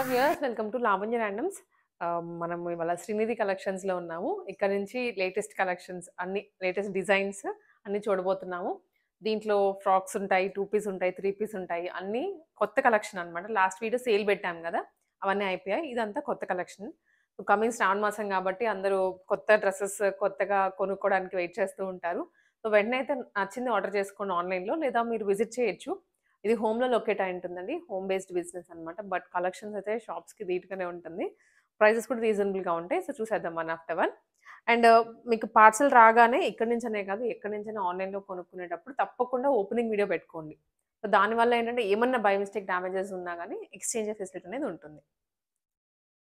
Hello viewers, welcome to Lavanya randoms. మనం ఇవాళ శ్రీనిధి కలెక్షన్స్లో ఉన్నాము. ఇక్కడ నుంచి లేటెస్ట్ కలెక్షన్స్ అన్ని లేటెస్ట్ డిజైన్స్ అన్ని చూడబోతున్నాము. దీంట్లో ఫ్రాక్స్ ఉంటాయి, 2 పీస్ ఉంటాయి, 3 పీస్ ఉంటాయి. అన్ని కొత్త కలెక్షన్ అనమాట. లాస్ట్ వీడియో సేల్ పెట్టాం కదా, అవన్నీ అయిపోయాయి. ఇదంతా కొత్త కలెక్షన్. కమింగ్ శ్రావణ మాసం కాబట్టి అందరూ కొత్త డ్రెస్సెస్ కొత్తగా కొనుక్కోవడానికి వెయిట్ చేస్తూ ఉంటారు. సో వెంటనే అయితే నచ్చింది ఆర్డర్ చేసుకోండి ఆన్లైన్లో, లేదా మీరు విజిట్ చేయొచ్చు. ఇది హోమ్‌లో లొకేట్ అయి ఉంటుందండి. హోమ్ బేస్డ్ బిజినెస్ అనమాట. బట్ కలెక్షన్స్ అయితే షాప్స్‌కి ధీటుగానే ఉంటుంది. ప్రైజెస్ కూడా రీజనబుల్‌గా ఉంటాయి. సో చూసేద్దాం వన్ ఆఫ్టర్ వన్. అండ్ మీకు పార్సెల్ రాగానే ఇక్కడి నుంచనే కాదు, ఎక్కడి నుంచైనా ఆన్‌లైన్‌లో కొనుక్కునేటప్పుడు తప్పకుండా ఓపెనింగ్ వీడియో పెట్టుకోండి. సో దానివల్ల ఏంటంటే ఏమన్నా బై మిస్టేక్ డ్యామేజెస్ ఉన్నా గానీ ఎక్స్‌చేంజ్ ఫెసిలిటీ అనేది ఉంటుంది.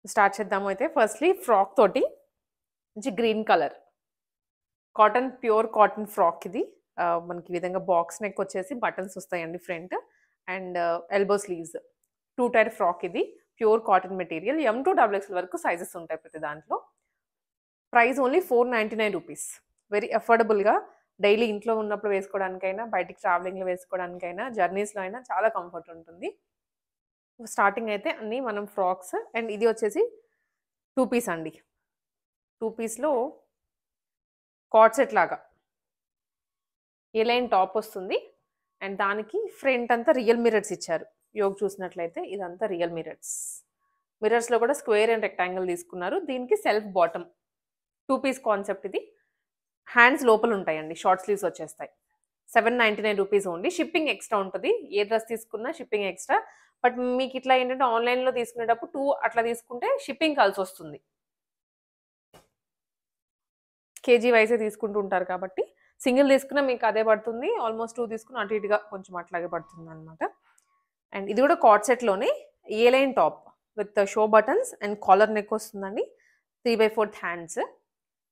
స్టార్ట్ చేద్దాము అయితే. ఫస్ట్‌లీ ఫ్రాక్ తోటి మంచి green colour cotton, pure cotton frock ఇది. మనకి ఈ విధంగా బాక్స్ నెక్ వచ్చేసి బటన్స్ వస్తాయండి front. And elbow sleeves. 2 tier frock ఇది. Pure cotton material. M2 XXL వరకు సైజెస్ ఉంటాయి ప్రతి దాంట్లో. Price only 499 rupees. వెరీ అఫోర్డబుల్‌గా డైలీ ఇంట్లో ఉన్నప్పుడు వేసుకోవడానికైనా, బయటికి ట్రావెలింగ్‌లో వేసుకోవడానికైనా, జర్నీస్‌లో అయినా చాలా కంఫర్ట్ ఉంటుంది. స్టార్టింగ్ అయితే అన్నీ మనం ఫ్రాక్స్. అండ్ ఇది వచ్చేసి 2 పీస్ అండి. 2 పీస్‌లో కార్డ్ సెట్ లాగా ఏ లైన్ టాప్ వస్తుంది. అండ్ దానికి ఫ్రంట్ అంతా రియల్ మిరర్స్ ఇచ్చారు. యోగ్ చూసినట్లయితే ఇదంతా రియల్ మిరర్స్. మిరర్స్‌లో కూడా స్క్వేర్ అండ్ రెక్టాంగిల్ తీసుకున్నారు. దీనికి సెల్ఫ్ బాటమ్. 2 పీస్ కాన్సెప్ట్ ఇది. హ్యాండ్స్ లోపల ఉంటాయండి. షార్ట్ స్లీవ్స్ వచ్చేస్తాయి. 799 రూపీస్ ఓన్లీ. షిప్పింగ్ ఎక్స్ట్రా ఉంటుంది. ఏ డ్రెస్ తీసుకున్నా షిప్పింగ్ ఎక్స్ట్రా. బట్ మీకు ఇట్లా ఏంటంటే ఆన్‌లైన్‌లో తీసుకునేటప్పుడు 2 అట్లా తీసుకుంటే షిప్పింగ్ కలిసొస్తుంది. కేజీ వైసే తీసుకుంటూ ఉంటారు కాబట్టి సింగిల్ తీసుకున్నా మీకు అదే పడుతుంది. ఆల్మోస్ట్ 2 తీసుకున్న అటు ఇటుగా కొంచెం అట్లాగే పడుతుందనమాట. అండ్ ఇది కూడా కార్డ్ సెట్‌లోనే A line top with show buttons and collar neck వస్తుందండి. 3/4 హ్యాండ్స్.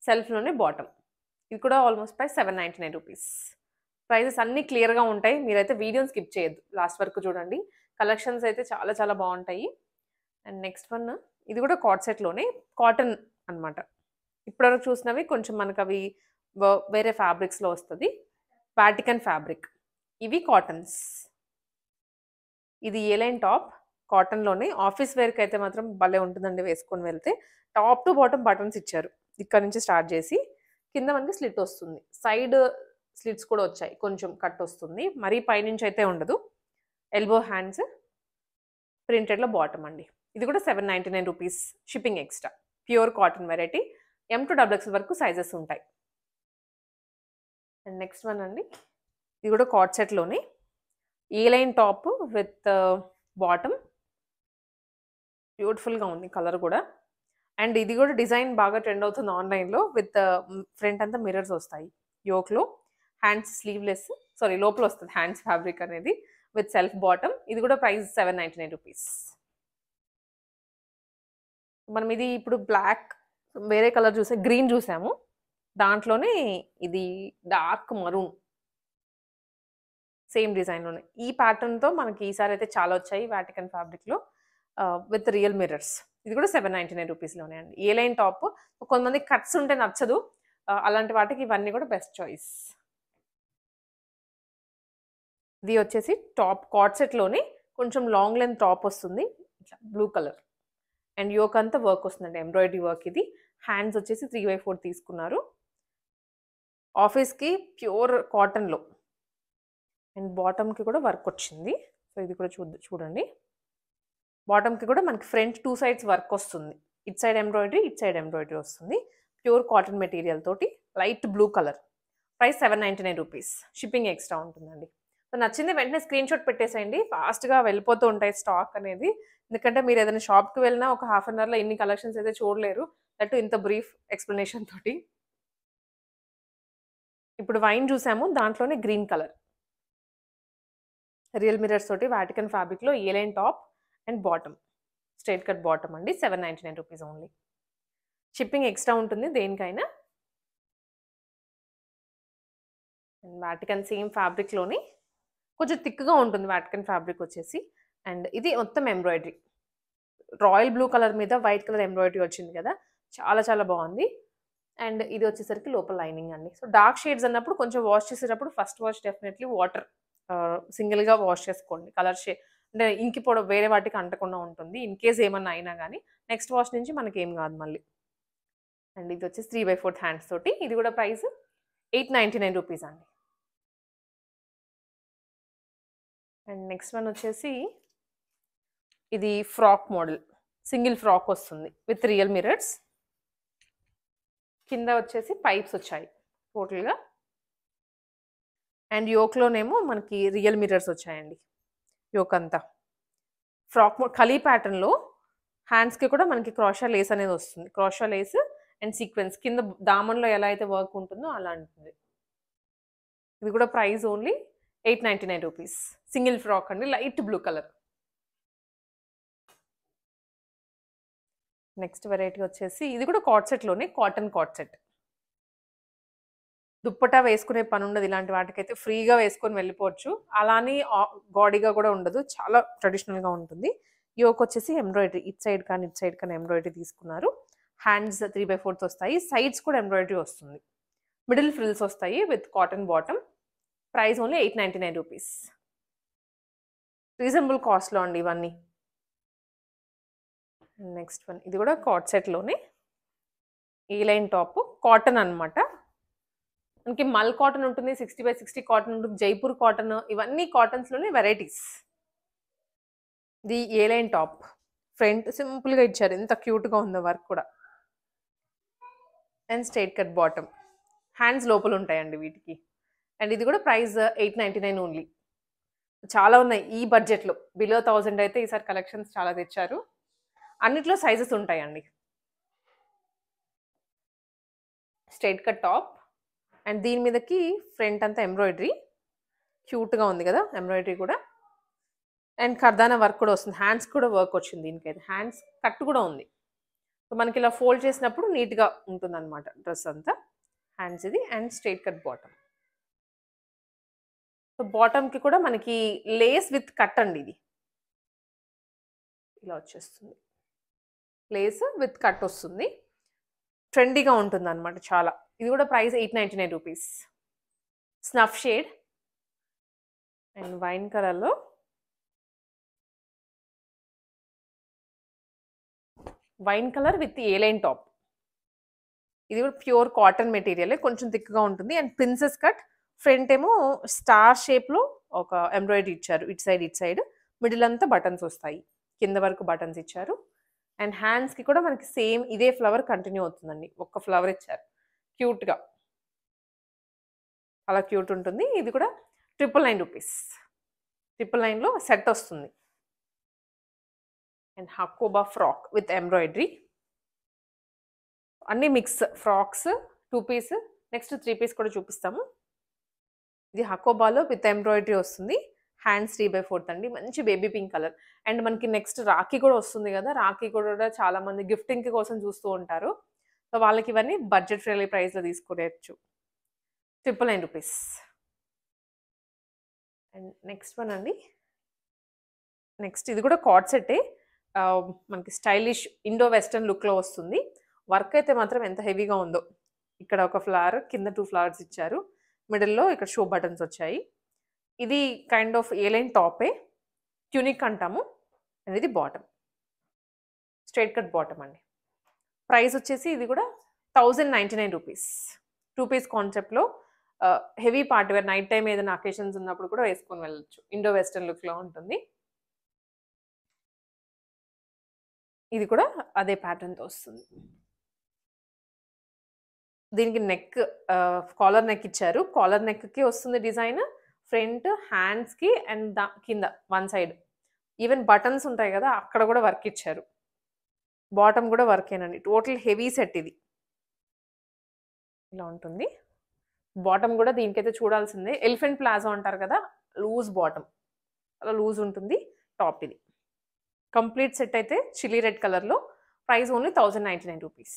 సెల్ఫ్‌లోనే బాటమ్. ఇది కూడా ఆల్మోస్ట్ ప్రైస్ 799 రూపీస్. ప్రైజెస్ అన్నీ క్లియర్‌గా ఉంటాయి. మీరైతే వీడియోని స్కిప్ చేయొద్దు. లాస్ట్ వరకు చూడండి. కలెక్షన్స్ అయితే చాలా చాలా బావుంటాయి. అండ్ నెక్స్ట్ వన్ ఇది కూడా కార్డ్ సెట్‌లోనే కాటన్ అనమాట. ఇప్పటివరకు చూసినవి కొంచెం మనకవి వేరే ఫ్యాబ్రిక్స్‌లో వస్తది. Vatican fabric. ఇవి కాటన్స్. ఇది ఏ లైన్ టాప్ కాటన్‌లోనే. ఆఫీస్ వేర్‌కి అయితే మాత్రం భలే ఉంటుందండి వేసుకొని వెళ్తే. టాప్ టు బాటమ్ బటన్స్ ఇచ్చారు. ఇక్కడ నుంచి స్టార్ట్ చేసి కింద మనకి స్లిట్ వస్తుంది. సైడ్ స్లిట్స్ కూడా వచ్చాయి. కొంచెం కట్ వస్తుంది. మరీ పైనుంచి అయితే ఉండదు. Elbow hands. ప్రింటెడ్‌లో బాటమ్ అండి. ఇది కూడా 799 rupees. Shipping extra. Pure cotton variety. M2 XXL వరకు సైజెస్ ఉంటాయి. అండ్ నెక్స్ట్ వన్ అండి. ఇది కూడా కార్డ్ సెట్‌లోనే A line top with bottom. బ్యూటిఫుల్‌గా ఉంది కలర్ కూడా. అండ్ ఇది కూడా డిజైన్ బాగా ట్రెండ్ అవుతుంది ఆన్‌లైన్‌లో. విత్ ఫ్రంట్ అంతా మిర్రర్స్ వస్తాయి. యోక్‌లో హ్యాండ్స్ స్లీవ్‌లెస్, సారీ లోపల వస్తుంది హ్యాండ్స్ ఫ్యాబ్రిక్ అనేది విత్ సెల్ఫ్ బాటమ్. ఇది కూడా ప్రైస్ 799 రూపీస్. మనం ఇది ఇప్పుడు బ్లాక్ వేరే కలర్ గ్రీన్ చూసాము. దాంట్లోనే ఇది డార్క్ మరూన్. సేమ్ డిజైన్‌లోనే. ఈ ప్యాటర్న్‌తో మనకి ఈసారి అయితే చాలా వచ్చాయి వాటికన్ ఫ్యాబ్రిక్‌లో విత్ రియల్ మిర్రర్స్. ఇది కూడా 799 రూపీస్‌లోనే అండి. ఏ లైన్ టాప్. కొంతమందికి కట్స్ ఉంటే నచ్చదు. అలాంటి వాటికి ఇవన్నీ కూడా బెస్ట్ చాయిస్. ఇది వచ్చేసి టాప్ కార్డ్ సెట్‌లోనే కొంచెం లాంగ్ లెంత్ టాప్ వస్తుంది. ఇట్లా బ్లూ కలర్. అండ్ యోక్ అంతా వర్క్ వస్తుందండి. ఎంబ్రాయిడరీ వర్క్ ఇది. హ్యాండ్స్ వచ్చేసి 3/4 తీసుకున్నారు. ఆఫీస్‌కి ప్యూర్ కాటన్‌లో. అండ్ బాటమ్‌కి కూడా వర్క్ వచ్చింది. సో ఇది కూడా చూడండి. బాటమ్‌కి కూడా మనకి ఫ్రంట్ 2 సైడ్స్ వర్క్ వస్తుంది. ఇటు సైడ్ ఎంబ్రాయిడరీ, ఇటు సైడ్ ఎంబ్రాయిడరీ వస్తుంది. ప్యూర్ కాటన్ మెటీరియల్ తోటి light blue colour. Price 799 rupees. Shipping extra ఉంటుందండి. సో నచ్చింది వెంటనే స్క్రీన్‌షాట్ పెట్టేసేయండి. ఫాస్ట్‌గా వెళ్ళిపోతూ ఉంటాయి స్టాక్ అనేది. ఎందుకంటే మీరు ఏదైనా షాప్‌కి వెళ్ళినా ఒక హాఫ్ అన్ అవర్‌లో ఇన్ని కలెక్షన్స్ అయితే చూడలేరు. దట్ ఇంత బ్రీఫ్ ఎక్స్‌ప్లనేషన్ తోటి. ఇప్పుడు వైన్ చూసాము. దాంట్లోనే గ్రీన్ కలర్. రియల్ మిర్రర్స్ తోటి వాటికన్ ఫ్యాబ్రిక్‌లో A line top and bottom. Straight cut bottom అండి. 799 రూపీస్ ఓన్లీ. షిప్పింగ్ ఎక్స్ట్రా ఉంటుంది దేనికైనా. అండ్ వాటికన్ సేమ్ ఫ్యాబ్రిక్‌లోనే కొంచెం థిక్‌గా ఉంటుంది వాటికన్ ఫ్యాబ్రిక్ వచ్చేసి. అండ్ ఇది మొత్తం ఎంబ్రాయిడరీ. రాయల్ బ్లూ కలర్ మీద వైట్ కలర్ ఎంబ్రాయిడరీ వచ్చింది కదా! చాలా చాలా బాగుంది. అండ్ ఇది వచ్చేసరికి లోపల లైనింగ్ అండి. సో డార్క్ షేడ్స్ అన్నప్పుడు కొంచెం వాష్ చేసేటప్పుడు ఫస్ట్ వాష్ డెఫినెట్లీ వాటర్ సింగిల్‌గా వాష్ చేసుకోండి. అంటే ఇంకి పొడ వేరే వాటికి అంటకుండా ఉంటుంది. ఇన్ కేస్ ఏమన్నా అయినా గానీ నెక్స్ట్ వాష్ నుంచి మనకేం గాదు మళ్ళీ. అండ్ ఇది వచ్చేసి 3/4 హ్యాండ్స్ తోటి. ఇది కూడా ప్రైస్ రూ. 899 అండి. అండ్ నెక్స్ట్ వన్ వచ్చేసి ఇది ఫ్రాక్ మోడల్. సింగిల్ ఫ్రాక్ వస్తుంది విత్ రియల్ మిర్రర్స్. కింద వచ్చేసి పైప్స్ వచ్చాయి టోటల్‌గా. అండ్ యోక్‌లోనేమో మనకి రియల్ మిర్రర్స్ వచ్చాయండి. యోక్ అంతా. ఫ్రాక్ కలీ ప్యాటర్న్‌లో హ్యాండ్స్‌కి కూడా మనకి క్రోషా లేస్ అనేది వస్తుంది. క్రోషా లేస్ అండ్ సీక్వెన్స్ కింద దామన్‌లో ఎలా అయితే వర్క్ ఉంటుందో అలా ఉంటుంది. ఇది కూడా ప్రైస్ ఓన్లీ రూ. 899. సింగిల్ ఫ్రాక్ అండి. Light blue colour. Next variety వచ్చేసి ఇది కూడా కార్డ్ సెట్‌లోనే కాటన్ కార్డ్ సెట్. దుప్పట్టా వేసుకునే పనుండదు. ఇలాంటి వాటికైతే ఫ్రీగా వేసుకొని వెళ్ళిపోవచ్చు. అలా అని గాడీగా కూడా ఉండదు. చాలా ట్రెడిషనల్‌గా ఉంటుంది. యోక్ వచ్చేసి ఎంబ్రాయిడరీ ఇటు సైడ్ కానీ, ఇటు సైడ్ కానీ ఎంబ్రాయిడరీ తీసుకున్నారు. హ్యాండ్స్ 3/4 వస్తాయి. సైడ్స్ కూడా ఎంబ్రాయిడరీ వస్తుంది. మిడిల్ ఫ్రిల్స్ వస్తాయి with cotton bottom. Price only రూ. 899. రీజనబుల్ కాస్ట్‌లో అండి ఇవన్నీ. నెక్స్ట్ వన్ ఇది కూడా కార్డ్ సెట్‌లోనే. ఏ లైన్ టాప్ కాటన్ అన్నమాట. మనకి మల్ కాటన్ ఉంటుంది. 60/60 కాటన్ ఉంటుంది. జైపూర్ కాటన్ ఇవన్నీ కాటన్స్‌లోనే వెరైటీస్. ఇది ఏ లైన్ టాప్. ఫ్రంట్ సింపుల్‌గా ఇచ్చారు. ఎంత క్యూట్‌గా ఉందో వర్క్ కూడా. And straight cut bottom. Hands లోపల ఉంటాయండి వీటికి. అండ్ ఇది కూడా ప్రైస్ 899 ఓన్లీ. చాలా ఉన్నాయి ఈ బడ్జెట్‌లో. బిలో 1000 అయితే ఈసారి కలెక్షన్స్ చాలా తెచ్చారు. అన్నిట్లో సైజెస్ ఉంటాయండి. Straight cut top. అండ్ దీని మీదకి ఫ్రంట్ అంతా ఎంబ్రాయిడరీ. క్యూట్‌గా ఉంది కదా ఎంబ్రాయిడరీ కూడా. అండ్ కర్దానా వర్క్ కూడా వస్తుంది. హ్యాండ్స్ కూడా వర్క్ వచ్చింది దీనికైతే. హ్యాండ్స్ కట్ కూడా ఉంది. సో మనకి ఇలా ఫోల్డ్ చేసినప్పుడు నీట్‌గా ఉంటుందన్నమాట డ్రెస్ అంతా. హ్యాండ్స్ ఇది and straight cut bottom. So బాటమ్‌కి కూడా మనకి లేస్ విత్ కట్ అండి ఇది. ఇలా వచ్చేస్తుంది. లేస్ విత్ కట్ వస్తుంది. ట్రెండీగా ఉంటుందన్నమాట చాలా. ఇది కూడా ప్రైస్ రూ. 899. స్నఫ్ షేడ్ అండ్ వైన్ కలర్‌లో wine colour with a line top. ఇది కూడా ప్యూర్ కాటన్ మెటీరియలే. కొంచెం థిక్‌గా ఉంటుంది. And princess cut. ఫ్రంట్ ఏమో స్టార్ షేప్‌లో ఒక ఎంబ్రాయిడరీ ఇచ్చారు. ఇటు సైడ్, ఇటు సైడ్. మిడిల్ అంతా బటన్స్ వస్తాయి. కింద వరకు బటన్స్ ఇచ్చారు. అండ్ హ్యాండ్స్‌కి కూడా మనకి సేమ్ ఇదే ఫ్లవర్ కంటిన్యూ అవుతుందండి. ఒక్క ఫ్లవర్ ఇచ్చారు. క్యూట్‌గా. చాలా క్యూట్ ఉంటుంది. ఇది కూడా రూ. 999లో సెట్ వస్తుంది. And Hakoba frock with embroidery. అన్ని mix frocks 2 piece next 3 piece కూడా చూపిస్తాము. ఇది హకోబాలో విత్ ఎంబ్రాయిడరీ వస్తుంది. హ్యాండ్స్ 3/4 అండి. మంచి బేబీ పింక్ కలర్. అండ్ మనకి నెక్స్ట్ రాఖీ కూడా వస్తుంది కదా. రాఖీ కూడా చాలా మంది గిఫ్టింగ్ కోసం చూస్తూ ఉంటారు. సో వాళ్ళకి ఇవన్నీ బడ్జెట్ ఫ్రెండ్లీ ప్రైస్‌లో తీసుకోవచ్చు. రూ. 999. అండ్ నెక్స్ట్ వన్ అండి. నెక్స్ట్ ఇది కూడా కార్డ్ సెట్టే. మనకి స్టైలిష్ ఇండో వెస్టర్న్ లుక్‌లో వస్తుంది. వర్క్ అయితే మాత్రం ఎంత హెవీగా ఉందో. ఇక్కడ ఒక ఫ్లవర్, కింద 2 ఫ్లవర్స్ ఇచ్చారు. మిడిల్‌లో ఇక్కడ షో బటన్స్ వచ్చాయి. ఇది కైండ్ ఆఫ్ ఏ లైన్ టాపే. ట్యూనిక్ అంటాము. అండ్ ఇది బాటమ్. స్ట్రెయిట్ కట్ బాటమ్ అండి. ప్రైస్ వచ్చేసి ఇది కూడా రూ. 1099. 2 పీస్ కాన్సెప్ట్‌లో heavy party wear night time ఏదైనా అకేషన్స్ ఉన్నప్పుడు కూడా వేసుకొని వెళ్ళొచ్చు. ఇండో వెస్టర్న్ లుక్‌లో ఉంటుంది. ఇది కూడా అదే ప్యాటర్న్‌తో వస్తుంది. దీనికి నెక్ కాలర్ నెక్ ఇచ్చారు. కాలర్ నెక్‌కి వస్తుంది డిజైన్. ఫ్రంట్ హ్యాండ్స్‌కి అండ్ కింద వన్ సైడ్. ఈవెన్ బటన్స్ ఉంటాయి కదా అక్కడ కూడా వర్క్ ఇచ్చారు. బాటమ్ కూడా వర్కేనండి. టోటల్ హెవీ సెట్ ఇది. ఇలా ఉంటుంది. బాటమ్ కూడా దీనికైతే చూడాల్సిందే. ఎలిఫెంట్ ప్లాజో అంటారు కదా లూజ్ బాటమ్. అలా లూజ్ ఉంటుంది. టాప్ ఇది. కంప్లీట్ సెట్ అయితే చిల్లీ రెడ్ కలర్‌లో. ప్రైస్ ఓన్లీ రూ. 1099.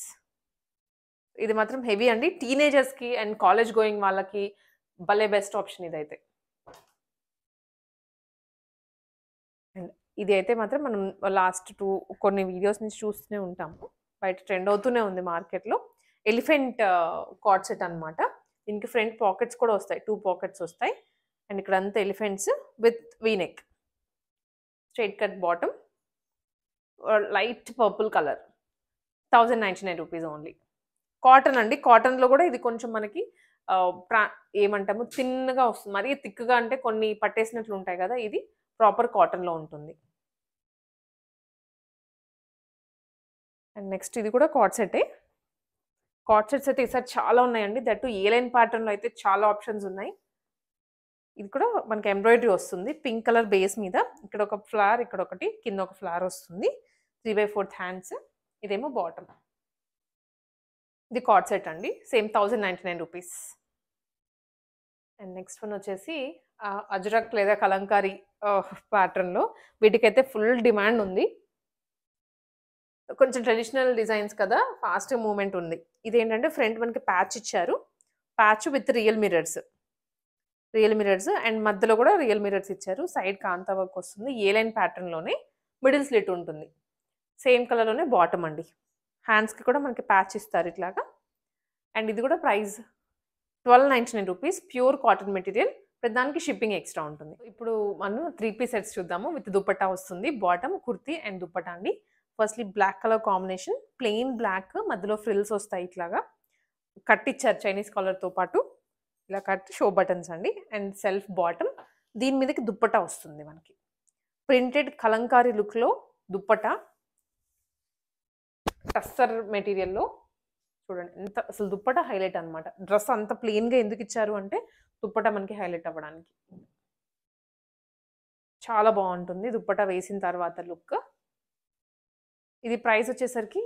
ఇది మాత్రం హెవీ అండి. టీనేజర్స్‌కి అండ్ కాలేజ్ గోయింగ్ వాళ్ళకి భలే బెస్ట్ ఆప్షన్ ఇదైతే. అండ్ ఇది అయితే మాత్రం మనం లాస్ట్ కొన్ని వీడియోస్ నుంచి చూస్తూనే ఉంటాము. బయట ట్రెండ్ అవుతూనే ఉంది మార్కెట్‌లో. ఎలిఫెంట్ కార్డ్ సెట్ అన్నమాట. దీనికి ఫ్రంట్ పాకెట్స్ కూడా వస్తాయి. 2 పాకెట్స్ వస్తాయి. అండ్ ఇక్కడంతా elephants with V neck. Straight cut bottom, light purple colour, 1099 rupees only. Cotton అండి. కాటన్‌లో కూడా ఇది కొంచెం మనకి ఆహ్, ప్రా ఏమంటాము థిన్‌గా వస్తుంది. మరీ థిక్‌గా అంటే కొన్ని పట్టేసినట్లు ఉంటాయి కదా! ఇది ప్రాపర్ కాటన్‌లో ఉంటుంది. అండ్ నెక్స్ట్ ఇది కూడా కార్డ్ సెట్టే. కార్డ్ సెట్స్ అయితే ఈసారి చాలా ఉన్నాయండి. దట్ టూ ఏ లైన్ ప్యాటర్న్‌లో అయితే చాలా ఆప్షన్స్ ఉన్నాయి. ఇది కూడా మనకి ఎంబ్రాయిడరీ వస్తుంది. పింక్ కలర్ బేస్ మీద. ఇక్కడ ఒక ఫ్లవర్, ఇక్కడ ఒకటి, కింద ఒక ఫ్లవర్ వస్తుంది. 3/4 హ్యాండ్స్. ఇదేమో బాటమ్. ఇది కార్డ్ సెట్ అండి. Same 1099 rupees. And next one వచ్చేసి అజ్రక్ లేదా కలంకారీ ప్యాటర్న్‌లో వీటికైతే ఫుల్ డిమాండ్ ఉంది. కొంచెం ట్రెడిషనల్ డిజైన్స్ కదా! ఫాస్ట్ మూవ్‌మెంట్ ఉంది. ఇదేంటంటే ఫ్రంట్ మనకి ప్యాచ్ ఇచ్చారు. Patch with real mirrors. Real mirrors and మధ్యలో కూడా రియల్ మిర్రర్స్ ఇచ్చారు. సైడ్ కాంతా వర్క్ వస్తుంది. ఏ లైన్ ప్యాటర్న్‌లోనే మిడిల్ స్లిట్ ఉంటుంది. సేమ్ కలర్‌లోనే బాటమ్ అండి. హ్యాండ్స్‌కి కూడా మనకి ప్యాచ్ ఇస్తారు ఇట్లాగా. అండ్ ఇది కూడా price 1299 rupees. Pure cotton material. ప్రతిదానికి షిప్పింగ్ ఎక్స్‌ట్రా ఉంటుంది. ఇప్పుడు మనం 3 పీస్ సెట్స్ చూద్దాము. విత్ దుపట్టా వస్తుంది. బాటమ్, కుర్తీ అండ్ దుపట్టా అండి. Firstly black colour combination. Plain black మధ్యలో ఫ్రిల్స్ వస్తాయి ఇట్లాగా. కట్ ఇచ్చారు చైనీస్ కాలర్‌తో పాటు. ఇలా కట్ షో బటన్స్ అండి. And self bottom. దీని మీదకి దుప్పట్టా వస్తుంది మనకి. ప్రింటెడ్ కలంకారీ లుక్‌లో దుప్పట్టా. టస్సర్ మెటీరియల్‌లో చూడండి ఎంత అసలు దుప్పట్టా హైలైట్ అన్నమాట. డ్రెస్ అంత ప్లెయిన్‌గా ఎందుకు ఇచ్చారు అంటే దుప్పట్టా మనకి హైలైట్ అవ్వడానికి. చాలా బావుంటుంది దుప్పట్టా వేసిన తర్వాత లుక్. ఇది ప్రైస్ వచ్చేసరికి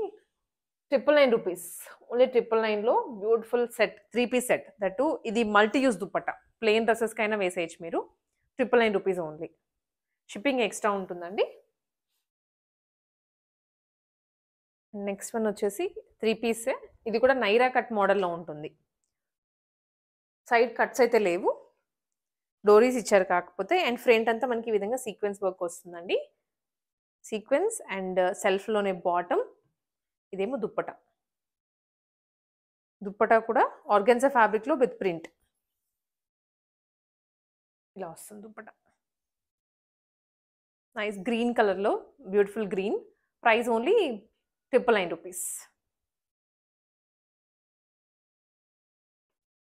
999 రూపీస్. ఓన్లీ 999లో beautiful set 3 piece set. That too ఇది మల్టీ యూజ్ దుప్పట్టా. ప్లెయిన్ డ్రెసెస్‌కైనా వేసేయొచ్చు మీరు. 999 రూపీస్ ఓన్లీ. షిప్పింగ్ ఎక్స్‌ట్రా ఉంటుందండి. నెక్స్ట్ వన్ వచ్చేసి 3 పీసే. ఇది కూడా నైరా కట్ మోడల్‌లో ఉంటుంది. సైడ్ కట్స్ అయితే లేవు. డోరీస్ ఇచ్చారు కాకపోతే. అండ్ ఫ్రంట్ అంతా మనకి ఈ విధంగా సీక్వెన్స్ వర్క్ వస్తుందండి. సీక్వెన్స్ అండ్ సెల్ఫ్‌లోనే బాటమ్. ఇదేమో దుప్పట్టా. దుప్పట్టా కూడా ఆర్గాన్జా ఫ్యాబ్రిక్‌లో విత్ ప్రింట్. ఇలా వస్తుంది దుప్పట్టా. నైస్ గ్రీన్ కలర్‌లో beautiful green. Price only 999 rupees.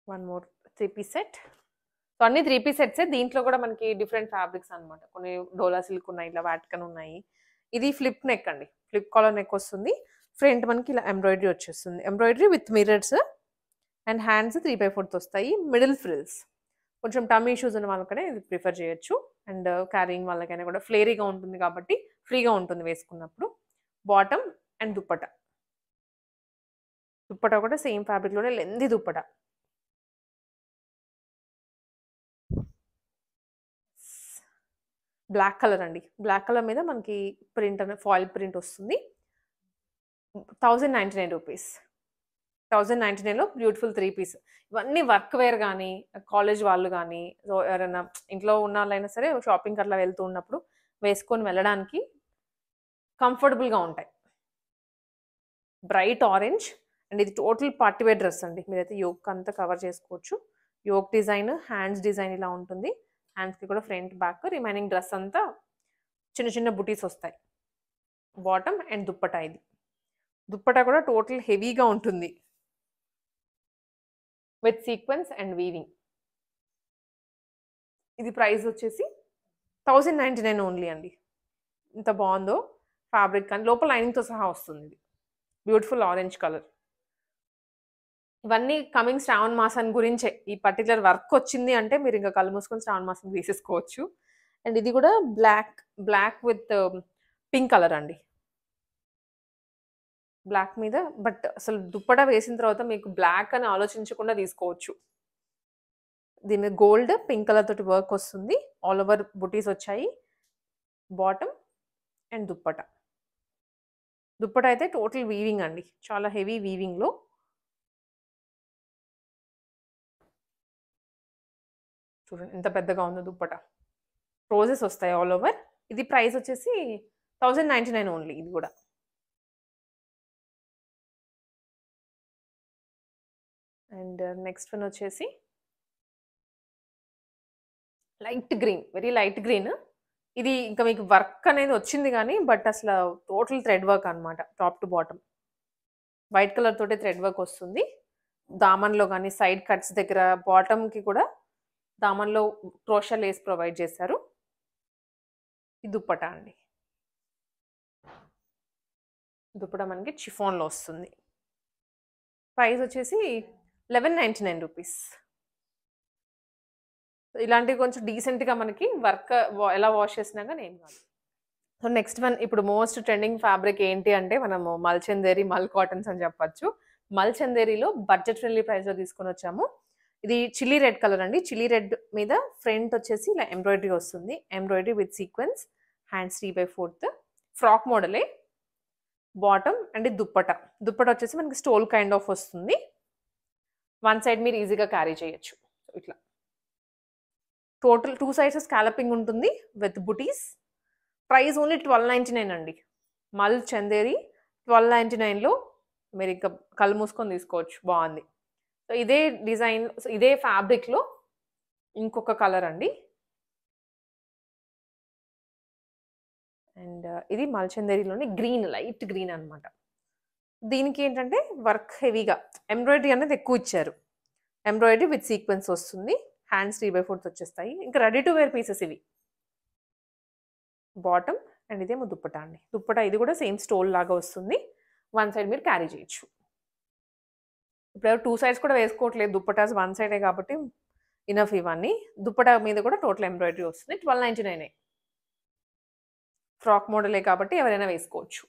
One more 3 piece set. So, అన్ని 3 పీస్ సెట్సే. దీంట్లో కూడా మనకి డిఫరెంట్ ఫ్యాబ్రిక్స్ అన్నమాట. కొన్ని డోలా సిల్క్ ఉన్నాయి. ఇట్లా వాటికన్ ఉన్నాయి. ఇది ఫ్లిప్ నెక్ అండి. ఫ్లిప్ కాలర్ నెక్ వస్తుంది. ఫ్రంట్ మనకి ఇలా ఎంబ్రాయిడరీ వచ్చేస్తుంది. Embroidery with mirrors and hands 3/4 వస్తాయి. Middle frills. కొంచెం టమ్మీ ఇష్యూస్ ఉన్న వాళ్ళకనే ఇది ప్రిఫర్ చేయొచ్చు. అండ్ క్యారింగ్ వాళ్ళకైనా కూడా ఫ్లేరీగా ఉంటుంది కాబట్టి ఫ్రీగా ఉంటుంది వేసుకున్నప్పుడు. Bottom and dupatta. దుప్పట్టా కూడా సేమ్ ఫ్యాబ్రిక్‌లోనే లెంథీ దుప్పట్టా. బ్లాక్ కలర్ అండి. బ్లాక్ కలర్ మీద మనకి ప్రింట్ అనే ఫాయిల్ ప్రింట్ వస్తుంది. 1099 రూపీస్. 1099లో బ్యూటిఫుల్ 3 పీస్. ఇవన్నీ వర్క్ వేర్ గానీ, కాలేజ్ వాళ్ళు గానీ, సో ఎవరైనా ఇంట్లో ఉన్నోళ్ళైనా సరే షాపింగ్‌కి అట్లా వెళ్తూ ఉన్నప్పుడు వేసుకొని వెళ్ళడానికి కంఫర్టబుల్‌గా ఉంటాయి. బ్రైట్ ఆరెంజ్ అండ్ ఇది టోటల్ పార్టీ వేర్ డ్రెస్ అండి. మీరైతే యోక్ అంతా కవర్ చేసుకోవచ్చు. యోక్ డిజైన్, హ్యాండ్స్ డిజైన్ ఇలా ఉంటుంది. హ్యాండ్స్‌కి కూడా ఫ్రంట్, బ్యాక్ రిమైనింగ్ డ్రెస్ అంతా చిన్న చిన్న బుటీస్ వస్తాయి. బాటమ్ అండ్ దుప్పట్టా ఇది. దుప్పట్టా కూడా టోటల్ హెవీగా ఉంటుంది. With sequence and weaving. ఇది ప్రైస్ వచ్చేసి 1099 ఓన్లీ అండి. ఎంత బావుందో ఫ్యాబ్రిక్ కానీ లోపల లైనింగ్‌తో సహా వస్తుంది ఇది. Beautiful orange colour. ఇవన్నీ కమింగ్ శ్రావణ మాసం గురించే. ఈ పర్టిక్యులర్ వర్క్ వచ్చింది అంటే మీరు ఇంకా కళ్ళు మూసుకొని శ్రావణ మాసం తీసేసుకోవచ్చు. అండ్ ఇది కూడా బ్లాక్ విత్ పింక్ కలర్ అండి. బ్లాక్ మీద బట్ అసలు దుప్పటా వేసిన తర్వాత మీకు బ్లాక్ అని ఆలోచించకుండా తీసుకోవచ్చు. దీని మీద గోల్డ్, పింక్ కలర్ తోటి వర్క్ వస్తుంది. ఆల్ ఓవర్ బుటీస్ వచ్చాయి. Bottom and dupatta. దుప్పటా అయితే టోటల్ వీవింగ్ అండి. చాలా హెవీ వీవింగ్‌లో. చూడండి ఎంత పెద్దగా ఉందో దుప్పటా. రోజెస్ వస్తాయి ఆల్ ఓవర్. ఇది ప్రైస్ వచ్చేసి 1099 ఓన్లీ ఇది కూడా. అండ్ నెక్స్ట్ వన్ వచ్చేసి light green, very light green. ఇది ఇంకా మీకు వర్క్ అనేది వచ్చింది గానీ, బట్ అసల టోటల్ థ్రెడ్ వర్క్ అన్నమాట. Top to bottom. White colour తోటే థ్రెడ్ వర్క్ వస్తుంది. దామన్‌లో గాని, సైడ్ కట్స్ దగ్గర బాటమ్‌కి కూడా దామన్‌లో క్రోషా లేస్ ప్రొవైడ్ చేశారు. ఇది దుప్పట్టా అండి. దుప్పట్టా మనకి చిఫాన్‌లో వస్తుంది. ప్రైస్ వచ్చేసి రూ. 1199. ఇలాంటివి కొంచెం డీసెంట్‌గా మనకి వర్క్ ఎలా వాష్ చేసినా గాని ఏం కాదు. సో, నెక్స్ట్ వన్ ఇప్పుడు మోస్ట్ ట్రెండింగ్ ఫ్యాబ్రిక్ ఏంటి అంటే మనము మల్చందేరి, మల్ కాటన్స్ అని చెప్పొచ్చు. మల్చందేరిలో బడ్జెట్ ఫ్రెండ్లీ ప్రైస్‌లో తీసుకొనొచ్చాము. ఇది చిల్లీ రెడ్ కలర్ అండి. చిల్లీ రెడ్ మీద ఫ్రంట్ వచ్చేసి ఇలా ఎంబ్రాయిడరీ వస్తుంది. Embroidery with sequence, hands 3/4 frock మోడలే. Bottom and dupatta. దుప్పట వచ్చేసి మనకి స్టోల్ కైండ్ ఆఫ్ వస్తుంది. వన్ సైడ్ మీరు ఈజీగా క్యారీ చేయొచ్చు. ఇట్లా. టోటల్ 2 సైడ్స్ స్కాలపింగ్ ఉంటుంది విత్ బుటీస్. ప్రైస్ ఓన్లీ 1299 అండి. మల్ చందేరి 1299లో మీరు ఇంకా కళ్ళు మూసుకొని తీసుకోవచ్చు. బాగుంది. సో ఇదే డిజైన్, ఇదే ఫ్యాబ్రిక్‌లో ఇంకొక కలర్ అండి. అండ్ ఇది మల్చందేరిలోని గ్రీన్, లైట్ గ్రీన్ అన్నమాట. దీనికి ఏంటంటే వర్క్ హెవీగా ఎంబ్రాయిడరీ అనేది ఎక్కువ ఇచ్చారు. ఎంబ్రాయిడరీ విత్ సీక్వెన్స్ వస్తుంది. హ్యాండ్స్ 3/4 వచ్చేస్తాయి. ఇంకా రెడీ టు వేర్ పీసెస్ ఇవి. బాటమ్ అండ్ ఇదేమో దుప్పటా అండి. దుప్పటా ఇది కూడా సేమ్ స్టోల్ లాగా వస్తుంది. వన్ సైడ్ మీరు క్యారీ చేయొచ్చు. ఇప్పుడు 2 సైడ్స్ కూడా వేసుకోవట్లేదు. దుప్పటాస్ వన్ సైడే కాబట్టి ఇనఫ్ ఇవన్నీ. దుప్పటా మీద కూడా టోటల్ ఎంబ్రాయిడరీ వస్తుంది. 1299 ఫ్రాక్ మోడలే కాబట్టి ఎవరైనా వేసుకోవచ్చు.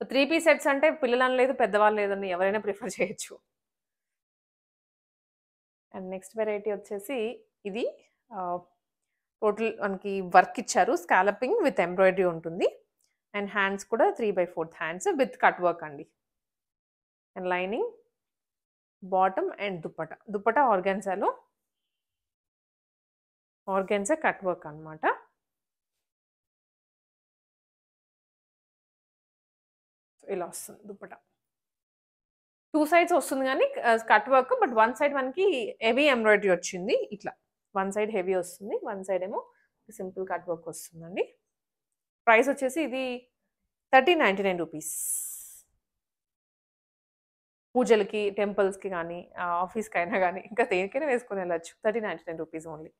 3 పీస్ సెట్స్ అంటే పిల్లలని లేదు, పెద్దవాళ్ళు లేదని ఎవరైనా ప్రిఫర్ చేయొచ్చు. అండ్ నెక్స్ట్ వెరైటీ వచ్చేసి ఇది టోటల్ మనకి వర్క్ ఇచ్చారు. స్కాలపింగ్ విత్ ఎంబ్రాయిడరీ ఉంటుంది. అండ్ హ్యాండ్స్ కూడా 3/4 హ్యాండ్స్ విత్ కట్ వర్క్ అండి. And lining, bottom and dupatta. Dupatta ఆర్గాన్జాలో, ఆర్గాన్జా కట్ వర్క్ అన్నమాట. ఇలా వస్తుంది దుప్పటా. 2 సైడ్స్ వస్తుంది గానీ cut work, but one side మనకి హెవీ ఎంబ్రాయిడరీ వచ్చింది. ఇట్లా వన్ సైడ్ హెవీ వస్తుంది. వన్ సైడ్ ఏమో సింపుల్ కట్ వర్క్ వస్తుందండి. ప్రైస్ వచ్చేసి ఇది రూ. 1399. పూజలకి, టెంపుల్స్‌కి గానీ, ఆఫీస్‌కైనా గానీ, ఇంకా దేనికైనా వేసుకొని వెళ్ళొచ్చు. రూ. 1399 ఓన్లీ.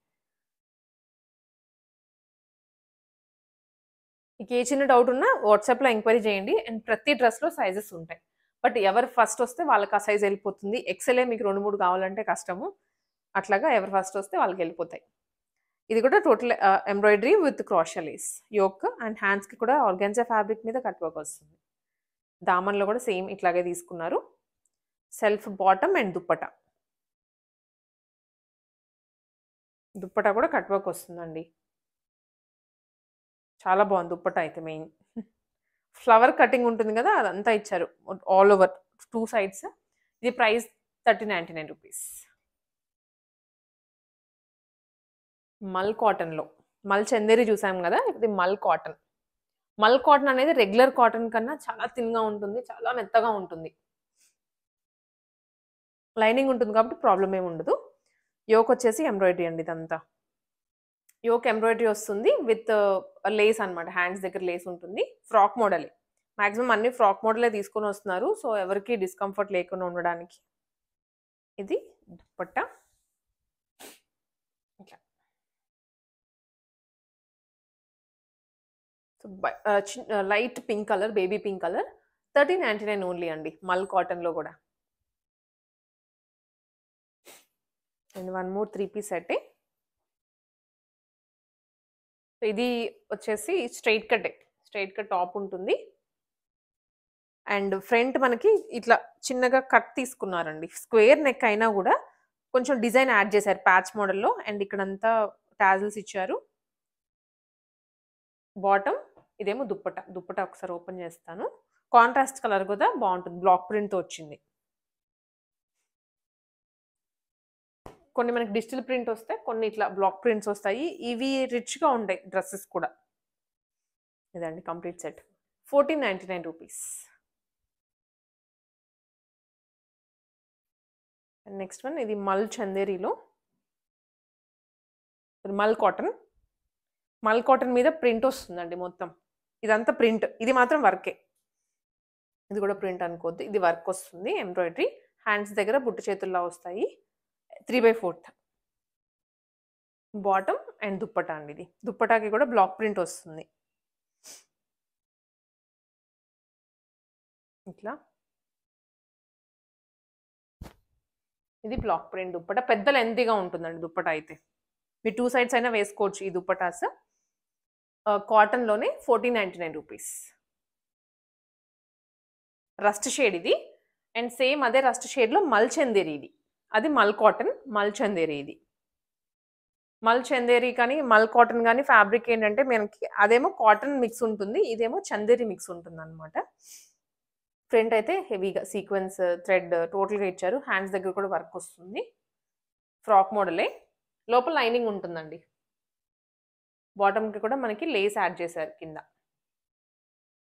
మీకు ఏ చిన్న డౌట్ ఉన్నా వాట్సాప్‌లో ఎంక్వైరీ చేయండి. అండ్ ప్రతి డ్రెస్‌లో సైజెస్ ఉంటాయి. బట్ ఎవరు ఫస్ట్ వస్తే వాళ్ళకి ఆ సైజ్ ఎళ్ళిపోతుంది. ఎక్స్‌ఎలే మీకు 2, 3 కావాలంటే కష్టము. అట్లాగా ఎవరు ఫస్ట్ వస్తే వాళ్ళకెళ్ళిపోతాయి. ఇది కూడా total embroidery with crochet lace. Yoke and హ్యాండ్స్‌కి కూడా ఆర్గాన్జా ఫ్యాబ్రిక్ మీద కట్ వర్క్ వస్తుంది. దామన్‌లో కూడా సేమ్ ఇట్లాగే తీసుకున్నారు. Self bottom and dupatta. Dupatta కూడా కట్ వర్క్ వస్తుందండి. చాలా బాగుంది దుప్పటా అయితే మెయిన్. ఫ్లవర్ కటింగ్ ఉంటుంది కదా! అదంతా ఇచ్చారు. All over 2 sides. ఇది ప్రైస్ రూ. 1399. మల్ కాటన్‌లో. మల్ చందేరి చూసాం గదా! ఇది మల్ కాటన్. మల్ కాటన్ అనేది రెగ్యులర్ కాటన్ కన్నా చాలా థిన్‌గా ఉంటుంది. చాలా మెత్తగా ఉంటుంది. లైనింగ్ ఉంటుంది కాబట్టి ప్రాబ్లమ్ ఏమి ఉండదు. యోక్ వచ్చేసి ఎంబ్రాయిడరీ అండి ఇదంతా. యోక్ ఎంబ్రాయిడరీ వస్తుంది విత్ లేస్ అన్నమాట. హ్యాండ్స్ దగ్గర లేస్ ఉంటుంది. ఫ్రాక్ మోడలే. మాక్సిమం అన్ని ఫ్రాక్ మోడలే తీసుకొనొస్తున్నారు. సో, ఎవరికీ డిస్కంఫర్ట్ లేకుండా ఉండడానికి. ఇది దుప్పట్టా. ఇట్లా. So, light pink colour, baby pink colour. 1399 only అండి. మల్ కాటన్‌లో గూడా. అండ్ వన్ మోర్ 3 పీస్ సెట్టే. ఇది వచ్చేసి స్ట్రెయిట్ కట్టే. స్ట్రెయిట్ కట్ టాప్ ఉంటుంది. అండ్ ఫ్రంట్ మనకి ఇట్లా చిన్నగా కట్ తీసుకున్నారండి. స్క్వేర్ నెక్ అయినా గూడా కొంచెం డిజైన్ యాడ్ చేశారు ప్యాచ్ మోడల్‌లో. అండ్ ఇక్కడంతా టాజిల్స్ ఇచ్చారు. బాటమ్ ఇదేమో దుప్పట. దుప్పట ఒకసారి ఓపెన్ చేస్తాను. కాంట్రాస్ట్ కలర్ కూడా బావుంటుంది. బ్లాక్ ప్రింట్‌తో వచ్చింది. కొన్ని మనకి డిజిటల్ ప్రింట్ వస్తాయి. కొన్ని ఇట్లా బ్లాక్ ప్రింట్స్ వస్తాయి. ఇవి రిచ్‌గా ఉంటాయి డ్రెసెస్ కూడా. ఇదండి కంప్లీట్ సెట్. రూ. 1499. అండ్ నెక్స్ట్ వన్ ఇది మల్ చందేరిలో. మల్ కాటన్. మల్ కాటన్ మీద ప్రింట్ వస్తుందండి మొత్తం. ఇదంతా ప్రింట్. ఇది మాత్రం వర్కే. ఇది కూడా ప్రింట్ అనుకోవద్దు. ఇది వర్క్ వస్తుంది ఎంబ్రాయిడరీ. హ్యాండ్స్ దగ్గర బుట్ట చేతుల్లా వస్తాయి. 3/4 బాటమ్ అండ్ దుప్పటా అండి ఇది. దుప్పటాకి కూడా బ్లాక్ ప్రింట్ వస్తుంది. ఇట్లా. ఇది బ్లాక్ ప్రింట్ దుప్పటా. పెద్ద లెంతీగా ఉంటుందండి దుప్పటా అయితే. మీరు 2 సైడ్స్ అయినా వేసుకోవచ్చు ఈ దుప్పటాస్. కాటన్‌లోనే 1499 రూపీస్. రస్ట్ షేడ్ ఇది. అండ్ సేమ్ అదే రస్ట్ షేడ్‌లో మల్ చందేరి ఇది. అది మల్ కాటన్, మల్ చందేరి ఇది. మల్ చందేరి కానీ, మల్ కాటన్ గానీ ఫ్యాబ్రిక్ ఏంటంటే మనకి అదేమో కాటన్ మిక్స్ ఉంటుంది. ఇదేమో చందేరి మిక్స్ ఉంటుందన్నమాట. ఫ్రంట్ అయితే హెవీగా సీక్వెన్స్ థ్రెడ్ టోటల్‌గా ఇచ్చారు. హ్యాండ్స్ దగ్గర కూడా వర్క్ వస్తుంది. ఫ్రాక్ మోడలే. లోపల లైనింగ్ ఉంటుందండి. బాటమ్‌కి కూడా మనకి లేస్ యాడ్ చేశారు కింద.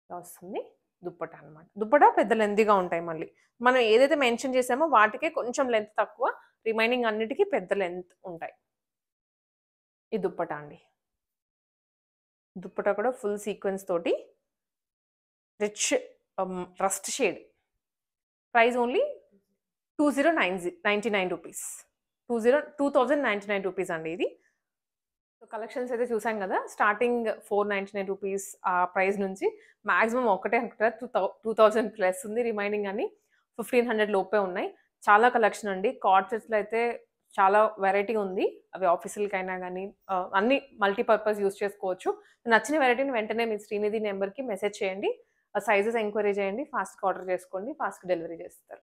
ఇలా వస్తుంది దుప్పటా అన్నమాట. దుప్పటా పెద్ద లెంతీగా ఉంటాయి మళ్ళీ. మనం ఏదైతే మెన్షన్ చేసామో వాటికే కొంచెం లెంత్ తక్కువ. రిమైనింగ్ అన్నిటికి పెద్ద లెంత్ ఉంటాయి. ఈ దుప్పటా అండి. దుప్పటా కూడా ఫుల్ సీక్వెన్స్ తోటి rich rust shade. Price only 2099 rupees. 2099 rupees అండి ఇది. సో కలెక్షన్స్ అయితే చూసాం కదా. స్టార్టింగ్ 499 రూపీస్ ఆ ప్రైస్ నుంచి మాక్సిమం ఒకటే 2000 ప్లస్ ఉంది. రిమైనింగ్ అన్ని 1500 లోపే ఉన్నాయి. చాలా కలెక్షన్ అండి. కార్డ్ సెట్స్‌లో అయితే చాలా వెరైటీ ఉంది. అవి ఆఫీసులకైనా గానీ అన్ని మల్టీపర్పస్ యూజ్ చేసుకోవచ్చు. నచ్చిన వెరైటీని వెంటనే మీ శ్రీనిధి నెంబర్‌కి మెసేజ్ చేయండి. సైజెస్ ఎంక్వైరీ చేయండి. ఫాస్ట్‌గా ఆర్డర్ చేసుకోండి. ఫాస్ట్‌గా డెలివరీ చేస్తారు.